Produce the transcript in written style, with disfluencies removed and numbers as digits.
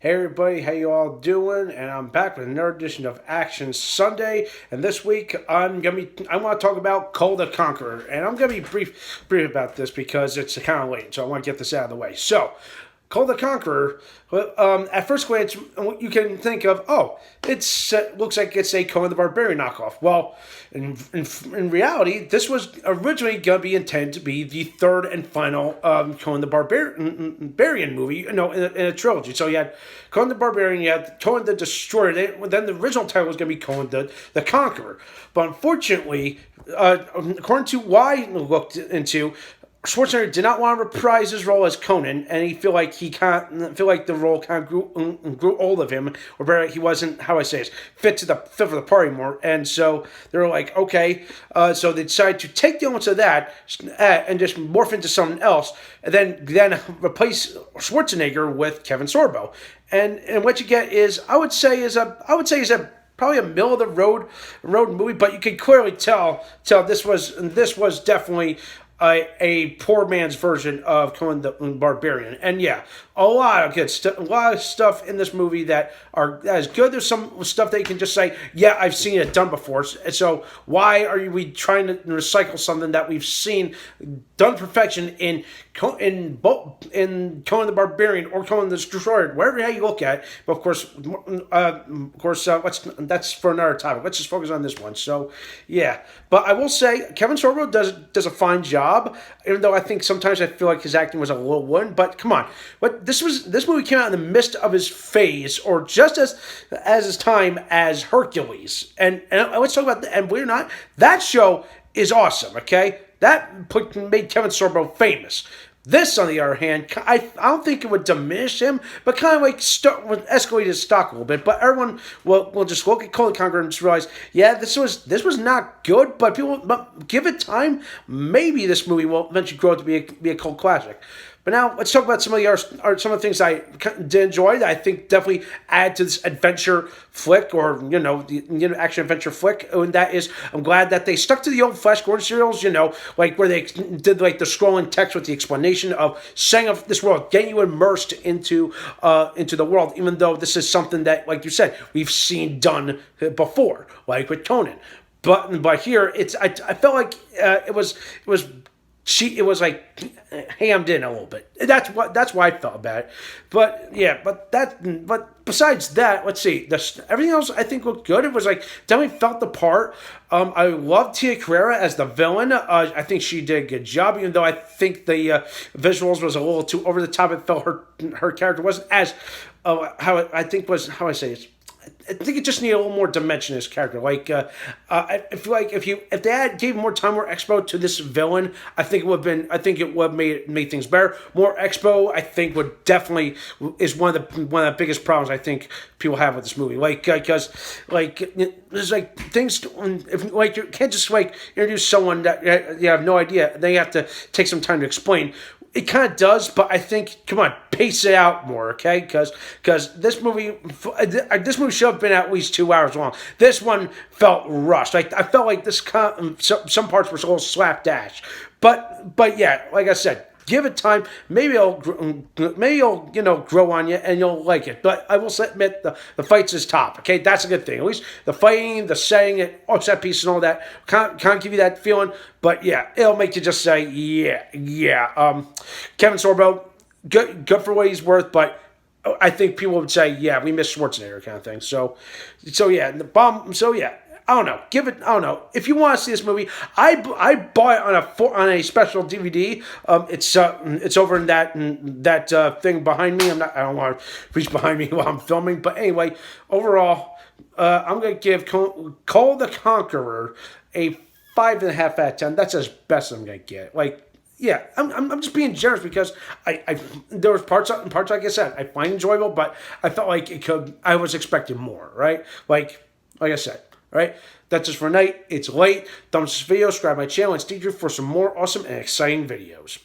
Hey everybody, how you all doing? And I'm back with another edition of Action Sunday. And this week I want to talk about Kull the Conqueror. And I'm gonna be brief about this because it's kind of late, so I want to get this out of the way. So, Kull the Conqueror. At first glance, you can think of, looks like it's a Conan the Barbarian knockoff. Well, in reality, this was originally going to be intended to be the third and final Conan the Barbarian movie, in a trilogy. So you had Conan the Barbarian, you had Conan the Destroyer. Then the original title was going to be Conan the Conqueror. But unfortunately, according to what I looked into, Schwarzenegger did not want to reprise his role as Conan, and he feel like the role kind of grew old of him, or better, he wasn't, how I say it, fit for the part anymore. And so they were like, okay, so they decided to take the elements of that and just morph into something else, and then replace Schwarzenegger with Kevin Sorbo. And what you get is, I would say is a probably a middle of the road movie, but you could clearly tell this was definitely a poor man's version of Conan the Barbarian. And yeah, a lot of good stuff, a lot of stuff in this movie that is good. There's some stuff that you can just say, yeah, I've seen it done before. So why are we trying to recycle something that we've seen done perfection in Conan the Barbarian or Conan the Destroyer, wherever you look at it. But of course, that's for another topic. Let's just focus on this one. So yeah, but I will say Kevin Sorbo does a fine job, even though I think sometimes I feel like his acting was a little wooden. But come on, this movie came out in the midst of his phase, or just as his time as Hercules. And let's talk about and believe it or not, that show is awesome. Okay, that made Kevin Sorbo famous. This, on the other hand, I don't think it would diminish him, but kind of like would escalate his stock a little bit. But everyone will just look at Kull the Conqueror and just realize, yeah, this was not good, but give it time. Maybe this movie will eventually grow to be a cult classic. But now let's talk about some of the things I did enjoy that I think definitely add to this adventure flick, or the action adventure flick. And that is, I'm glad that they stuck to the old Flash Gordon serials. Like where they did like the scrolling text with the explanation of saying of this world, getting you immersed into the world. Even though this is something that, like you said, we've seen done before, like with Conan. But here I felt like it was like hammed in a little bit. That's why I felt about it. But yeah, but besides that, let's see. Everything else I think looked good. It was like definitely felt the part. I loved Tia Carrera as the villain. I think she did a good job, even though I think the visuals was a little too over the top. It felt her character wasn't as how I say it. I think it just needed a little more dimension in his character. Like, I feel like if they had gave more time, more expo to this villain, I think it would have made things better. More expo, I think, would definitely is one of the biggest problems I think people have with this movie. Like, because there's like things if like you can't just like introduce someone that you have no idea. Then you have to take some time to explain. It kind of does, but I think, come on, pace it out more, okay? Because this movie should have been at least 2 hours long. This one felt rushed. I felt like some parts were a little slapdash. But yeah, like I said, give it time. Maybe it'll grow on you and you'll like it. But I will admit the fights is top. Okay, that's a good thing. At least the fighting, the saying it, set piece and all that can't give you that feeling. But yeah, it'll make you just say yeah. Kevin Sorbo, good for what he's worth, but I think people would say, yeah, we miss Schwarzenegger kind of thing. So yeah, the bomb. So yeah. I don't know. I don't know. If you want to see this movie, I bought it on a special DVD. It's over in that thing behind me. I don't want to reach behind me while I'm filming. But anyway, overall, I'm gonna give Kull the Conqueror a 5.5 out of 10. That's as best I'm gonna get. Like, yeah, I'm just being generous because there was parts like I said I find enjoyable, but I felt like I was expecting more. Right, like I said. All right, that's just for tonight. It's late. Thumbs this video, subscribe my channel, and stay tuned for some more awesome and exciting videos.